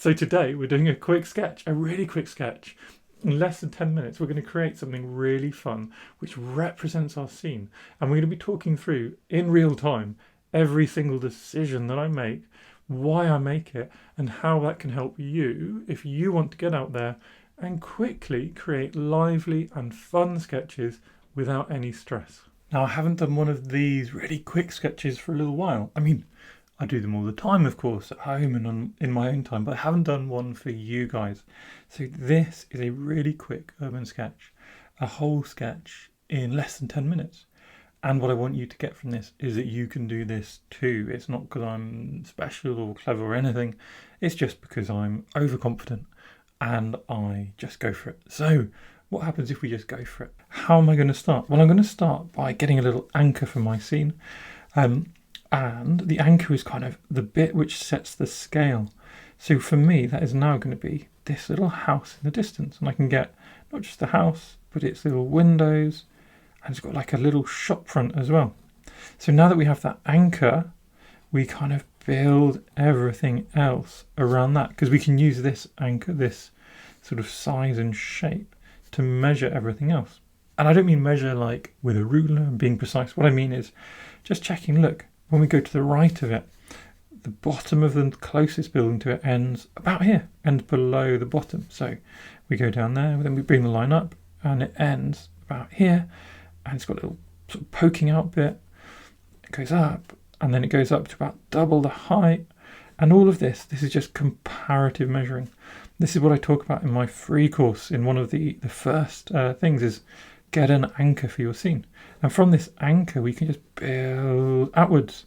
So today we're doing a quick sketch, a really quick sketch. In less than 10 minutes, we're going to create something really fun, which represents our scene. And we're going to be talking through, in real time, every single decision that I make, why I make it, and how that can help you if you want to get out there and quickly create lively and fun sketches without any stress. Now, I haven't done one of these really quick sketches for a little while. I mean, I do them all the time, of course, at home and in my own time, but I haven't done one for you guys. So this is a really quick urban sketch, a whole sketch in less than 10 minutes. And what I want you to get from this is that you can do this too. It's not because I'm special or clever or anything. It's just because I'm overconfident and I just go for it. So what happens if we just go for it? How am I going to start? Well, I'm going to start by getting a little anchor for my scene. And the anchor is kind of the bit which sets the scale. So for me, that is now going to be this little house in the distance. And I can get not just the house, but its little windows. And it's got like a little shop front as well. So now that we have that anchor, we kind of build everything else around that. Because we can use this anchor, this sort of size and shape, to measure everything else. And I don't mean measure like with a ruler and being precise. What I mean is just checking, look, when we go to the right of it, the bottom of the closest building to it ends about here, ends below the bottom. So we go down there, then we bring the line up and it ends about here. And it's got a little sort of poking out bit. It goes up and then it goes up to about double the height. And all of this is just comparative measuring. This is what I talk about in my free course. In one of the first things is get an anchor for your scene. And from this anchor, we can just build outwards.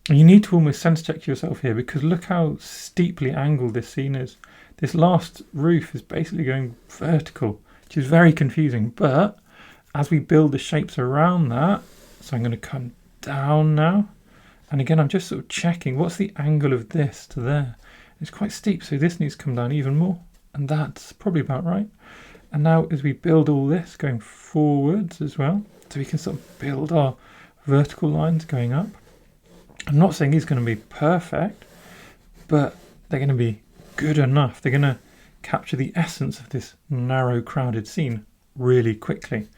And you need to almost sense check yourself here because look how steeply angled this scene is. This last roof is basically going vertical, which is very confusing. But as we build the shapes around that, so I'm going to come down now. And again, I'm just sort of checking what's the angle of this to there. It's quite steep, so this needs to come down even more. And that's probably about right. And now as we build all this going forwards as well, so we can sort of build our vertical lines going up. I'm not saying these are going to be perfect, but they're going to be good enough. They're going to capture the essence of this narrow, crowded scene really quickly.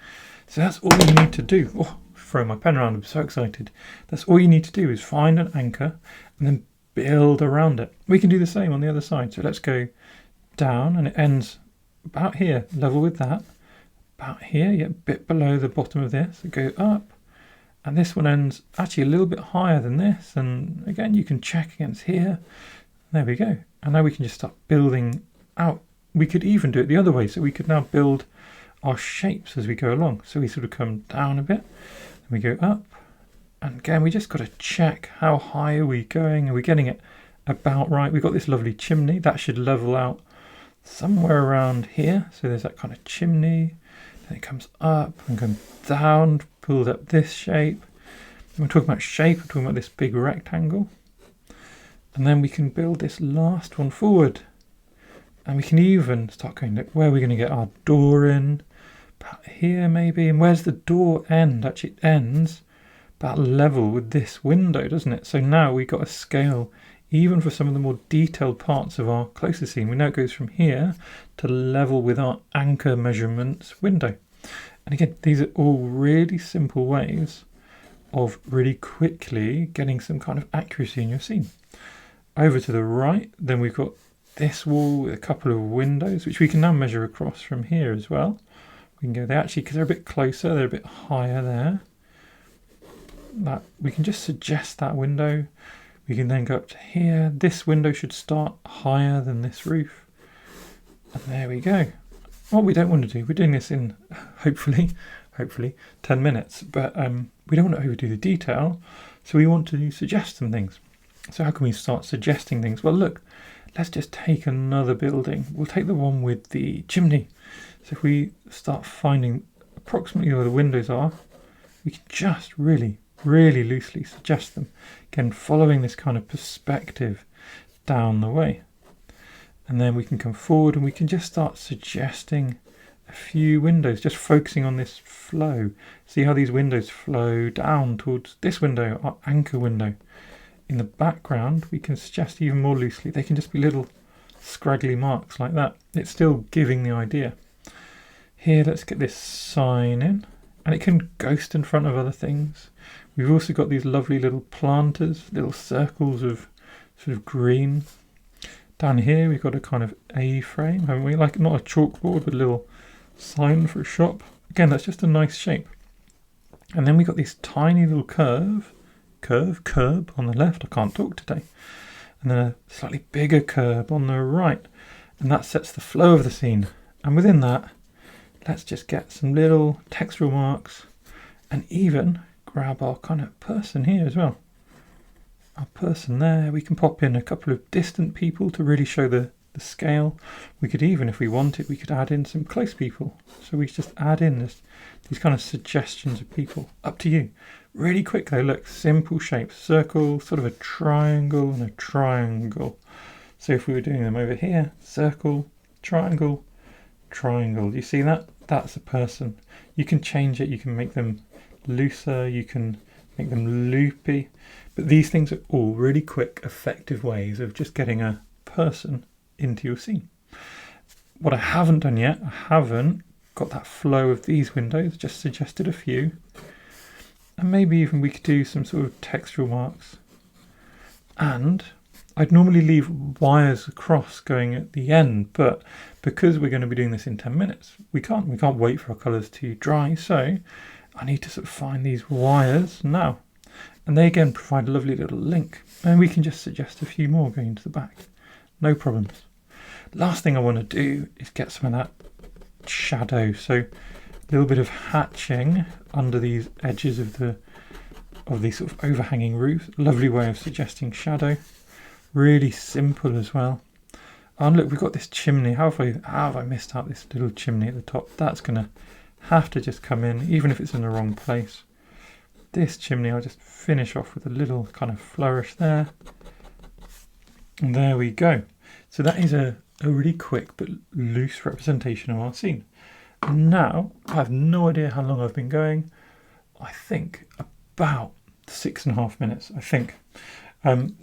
So that's all you need to do. Oh, throw my pen around, I'm so excited. That's all you need to do is find an anchor and then build around it. We can do the same on the other side. So let's go down and it ends about here, level with that. About here, yeah, a bit below the bottom of this. So go up and this one ends actually a little bit higher than this. And again, you can check against here. There we go. And now we can just start building out. We could even do it the other way. So we could now build our shapes as we go along. So we sort of come down a bit and we go up. And again, we just got to check how high are we going? Are we getting it about right? We've got this lovely chimney that should level out somewhere around here. So there's that kind of chimney. Then it comes up and comes down, build up this shape. When we're talking about shape, we're talking about this big rectangle. And then we can build this last one forward. And we can even start going, look, where are we going to get our door in? About here maybe. And where's the door end? Actually, it ends about level with this window, doesn't it? So now we've got a scale, even for some of the more detailed parts of our closer scene. We know it goes from here to level with our anchor measurements window. And again, these are all really simple ways of really quickly getting some kind of accuracy in your scene. Over to the right, then we've got this wall with a couple of windows, which we can now measure across from here as well. We can go there actually because they're a bit closer, they're a bit higher there. That we can just suggest that window. We can then go up to here. This window should start higher than this roof. And there we go. What we don't want to do, we're doing this in hopefully 10 minutes, but we don't want to overdo the detail. So we want to suggest some things. So how can we start suggesting things? Well, look, let's just take another building. We'll take the one with the chimney. So if we start finding approximately where the windows are, we can just really loosely suggest them. Again, following this kind of perspective down the way. And then we can come forward and we can just start suggesting a few windows, just focusing on this flow. See how these windows flow down towards this window, our anchor window. In the background, we can suggest even more loosely. They can just be little scraggly marks like that. It's still giving the idea. Here, let's get this sign in, and it can ghost in front of other things. We've also got these lovely little planters, little circles of sort of green. Down here, we've got a kind of A-frame, haven't we? Like not a chalkboard, but a little sign for a shop. Again, that's just a nice shape. And then we've got this tiny little curb on the left. I can't talk today. And then a slightly bigger curb on the right. And that sets the flow of the scene. And within that, let's just get some little textural marks and even grab our kind of person here as well. Our person there. We can pop in a couple of distant people to really show the scale. We could even, if we wanted, we could add in some close people. So we just add in these kind of suggestions of people. Up to you. Really quick though, look, simple shapes. Circle, sort of a triangle and a triangle. So if we were doing them over here, circle, triangle, triangle. Do you see that? That's a person. You can change it, you can make them looser, you can make them loopy. But these things are all really quick, effective ways of just getting a person into your scene. What I haven't done yet, I haven't got that flow of these windows, just suggested a few. And maybe even we could do some sort of textural marks. And I'd normally leave wires across going at the end, but because we're going to be doing this in 10 minutes, we can't wait for our colours to dry. So I need to sort of find these wires now. And they again provide a lovely little link. And we can just suggest a few more going into the back. No problems. Last thing I want to do is get some of that shadow. So a little bit of hatching under these edges of these sort of overhanging roofs. Lovely way of suggesting shadow. Really simple as well. And look, we've got this chimney. How have I missed out this little chimney at the top? That's going to have to just come in, even if it's in the wrong place. This chimney, I'll just finish off with a little kind of flourish there. And there we go. So that is a really quick but loose representation of our scene. And now, I have no idea how long I've been going. I think about 6.5 minutes, I think.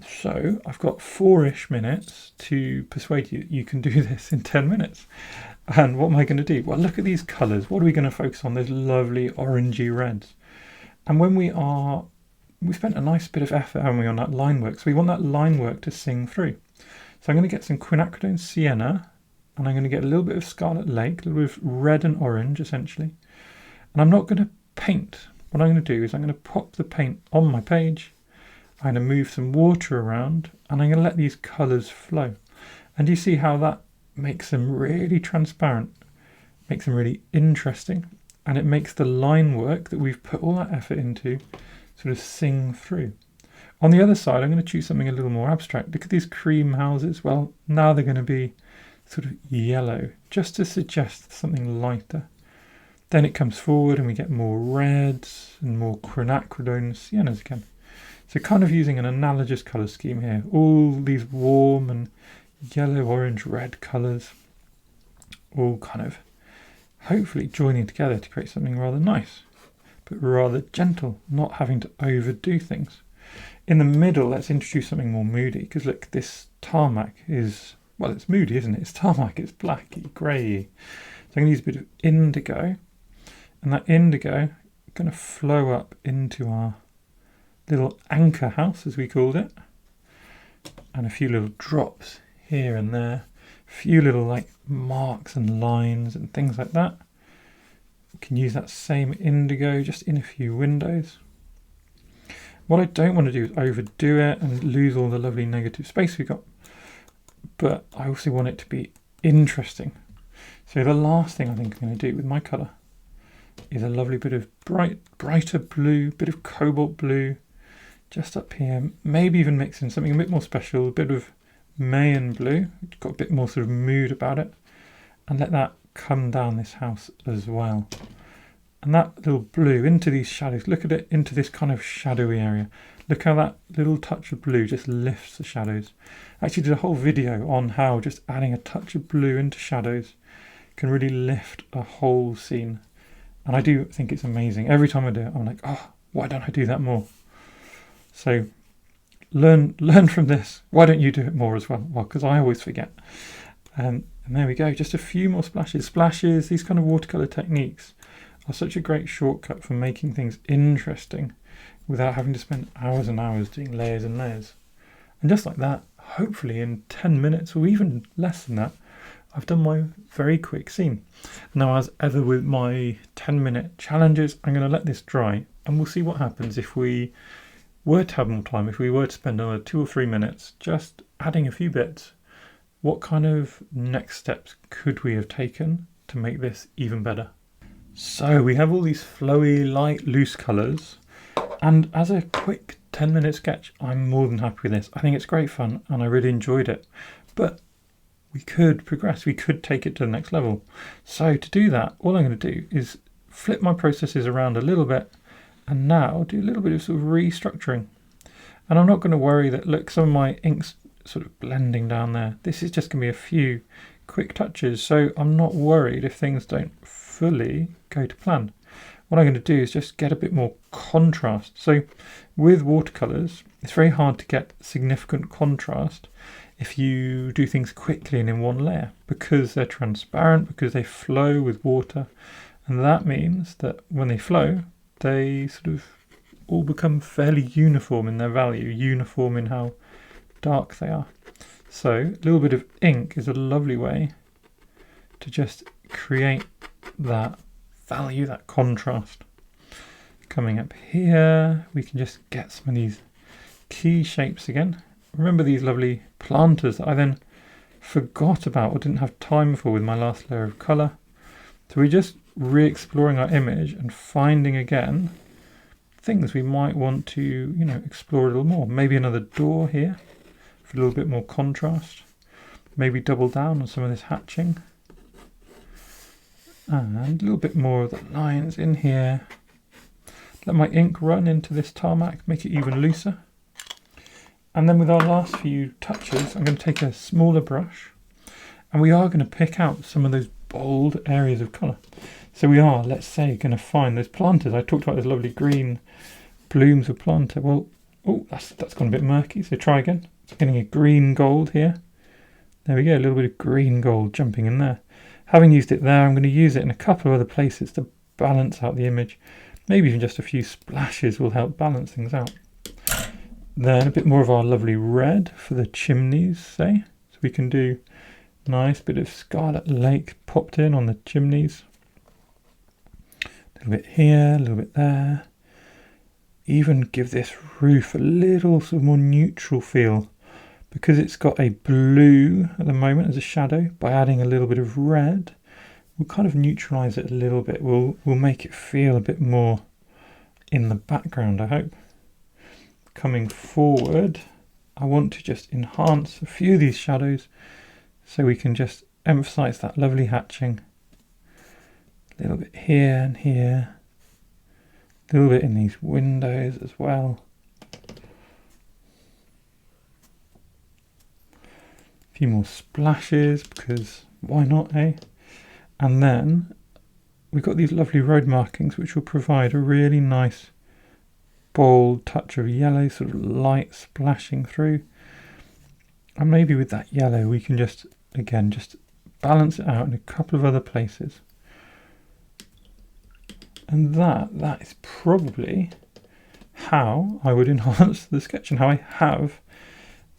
So I've got 4-ish minutes to persuade you you can do this in 10 minutes. And what am I going to do? Well, look at these colours. What are we going to focus on? Those lovely orangey reds. And when we spent a nice bit of effort, haven't we, on that line work. So we want that line work to sing through. So I'm going to get some quinacridone sienna, and I'm going to get a little bit of scarlet lake, a little bit of red and orange, essentially. And I'm not going to paint. What I'm going to do is I'm going to pop the paint on my page. I'm going to move some water around, and I'm going to let these colours flow. And you see how that makes them really transparent, makes them really interesting, and it makes the line work that we've put all that effort into sort of sing through. On the other side, I'm going to choose something a little more abstract. Look at these cream houses. Well, now they're going to be sort of yellow, just to suggest something lighter. Then it comes forward and we get more reds and more quinacridone siennas again. So kind of using an analogous colour scheme here. All these warm and yellow, orange, red colours, all kind of hopefully joining together to create something rather nice, but rather gentle, not having to overdo things. In the middle, let's introduce something more moody, because look, this tarmac is, well, it's moody, isn't it? It's tarmac, it's blacky, grey. So I'm going to use a bit of indigo, and that indigo is going to flow up into our little anchor house, as we called it, and a few little drops here and there, a few little like marks and lines and things like that. We can use that same indigo just in a few windows. What I don't want to do is overdo it and lose all the lovely negative space we got, but I also want it to be interesting. So the last thing I think I'm going to do with my colour is a lovely bit of brighter blue, bit of cobalt blue, just up here, maybe even mix in something a bit more special, a bit of Mayan blue, which got a bit more sort of mood about it, and let that come down this house as well. And that little blue into these shadows, look at it, into this kind of shadowy area. Look how that little touch of blue just lifts the shadows. I actually did a whole video on how just adding a touch of blue into shadows can really lift a whole scene. And I do think it's amazing. Every time I do it, I'm like, oh, why don't I do that more? So learn from this. Why don't you do it more as well? Well, because I always forget. And there we go, just a few more splashes. Splashes, these kind of watercolour techniques are such a great shortcut for making things interesting without having to spend hours and hours doing layers and layers. And just like that, hopefully in 10 minutes or even less than that, I've done my very quick scene. Now, as ever with my 10-minute challenges, I'm going to let this dry and we'll see what happens if we were to have more time, if we were to spend another 2 or 3 minutes just adding a few bits. What kind of next steps could we have taken to make this even better? So we have all these flowy, light, loose colours, and as a quick 10-minute sketch, I'm more than happy with this. I think it's great fun and I really enjoyed it, but we could progress, we could take it to the next level. So to do that, all I'm going to do is flip my processes around a little bit and now do a little bit of sort of restructuring. And I'm not going to worry that, look, some of my ink's sort of blending down there. This is just going to be a few quick touches, so I'm not worried if things don't fully go to plan. What I'm going to do is just get a bit more contrast. So with watercolours, it's very hard to get significant contrast if you do things quickly and in one layer, because they're transparent, because they flow with water, and that means that when they flow, they sort of all become fairly uniform in their value, uniform in how dark they are. So a little bit of ink is a lovely way to just create that value, that contrast. Coming up here, we can just get some of these key shapes again. Remember these lovely planters that I then forgot about or didn't have time for with my last layer of colour. So we're just re-exploring our image and finding again things we might want to, explore a little more. Maybe another door here for a little bit more contrast. Maybe double down on some of this hatching. And a little bit more of the lines in here. Let my ink run into this tarmac, make it even looser. And then with our last few touches, I'm going to take a smaller brush and we are going to pick out some of those bold areas of colour. So we are, let's say, going to find those planters. I talked about those lovely green blooms of planter. Well, oh, that's gone a bit murky, so try again. So getting a green gold here. There we go, a little bit of green gold jumping in there. Having used it there, I'm going to use it in a couple of other places to balance out the image. Maybe even just a few splashes will help balance things out. Then a bit more of our lovely red for the chimneys, say. So we can do a nice bit of Scarlet Lake popped in on the chimneys. A little bit here, a little bit there. Even give this roof a little sort of more neutral feel. Because it's got a blue at the moment as a shadow, by adding a little bit of red, we'll kind of neutralise it a little bit. We'll make it feel a bit more in the background, I hope. Coming forward, I want to just enhance a few of these shadows so we can just emphasize that lovely hatching. A little bit here and here, a little bit in these windows as well. A few more splashes, because why not, eh? And then we've got these lovely road markings which will provide a really nice bold touch of yellow, sort of light splashing through. And maybe with that yellow we can just balance it out in a couple of other places. And that is probably how I would enhance the sketch, and how I have,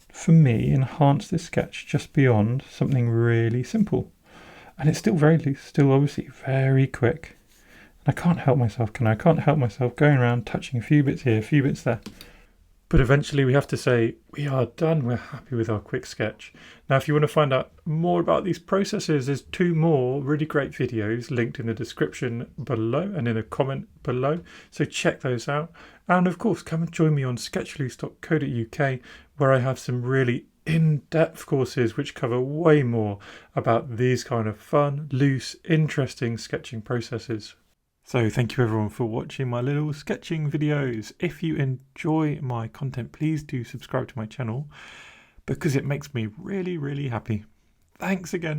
for me, enhanced this sketch just beyond something really simple. And it's still very loose, still obviously very quick. I can't help myself, can I? I can't help myself going around touching a few bits here, a few bits there. But eventually we have to say, we are done, we're happy with our quick sketch. Now, if you want to find out more about these processes, there's 2 more really great videos linked in the description below and in a comment below. So check those out. And of course, come and join me on sketchloose.co.uk, where I have some really in-depth courses which cover way more about these kind of fun, loose, interesting sketching processes. So thank you everyone for watching my little sketching videos. If you enjoy my content, please do subscribe to my channel because it makes me really, really happy. Thanks again.